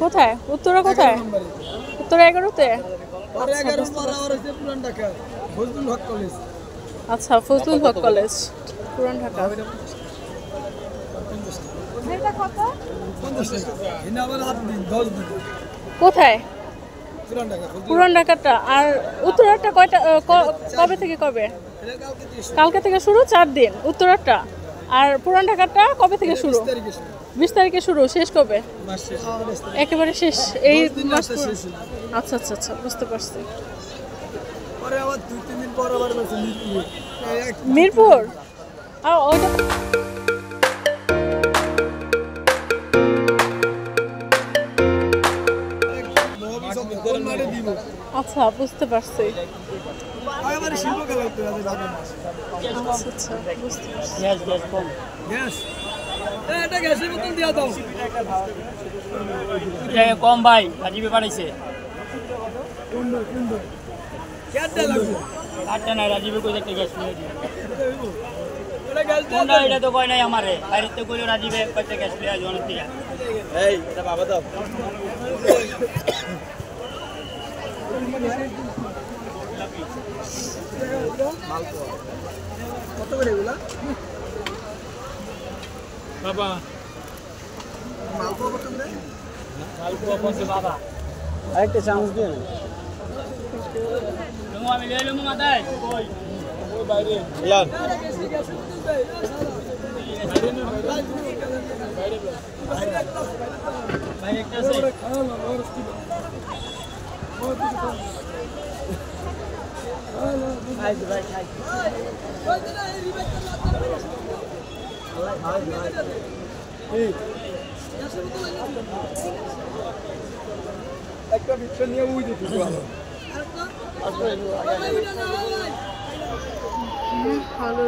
কোথায়? উত্তরা কোথায়? উত্তরা 11-তে। আচ্ছা, ফজলুল হক কলেজ, পুরান ঢাকা। কোথায়? পুরান ঢাকাটা। আর উত্তরাটা কয়টা, কবে থেকে কবে? কালকে থেকে শুরু, 4 দিন উত্তরাটা। আর পুরান ঢাকাটা কবে থেকে শুরু? 20 তারিখে শুরু, শেষ কবে? একেবারে শেষ এই মাস। আচ্ছা আচ্ছা আচ্ছা, বুঝতে পারছি। মিরপুর আর ওইটা। আচ্ছা, বুঝতে পারছি। কম ভাই, রাজীবে পাঠাইছে। রাজীবে কই একটা গ্যাস নিয়ে এটা তো কয় নাই আমারে, বাইরে তো কইলো রাজীবে কয়টা গ্যাস নিয়ে আসবে অনেক দিকে। এই এটা বাবা দাও। কত করে এগুলা বাবা? মালপোয়া কত করে? মালপোয়া পড়ছে বাবা। আরেকটা চামচ দিয়ে না। আমি লয়ে লমু মাথায় কই ওই বাইরে লান বাইরে একটা আছে। খাই ভাই খাই। একটা বিচ্ছা নিয়ে উই দিতে ভালো। ভালো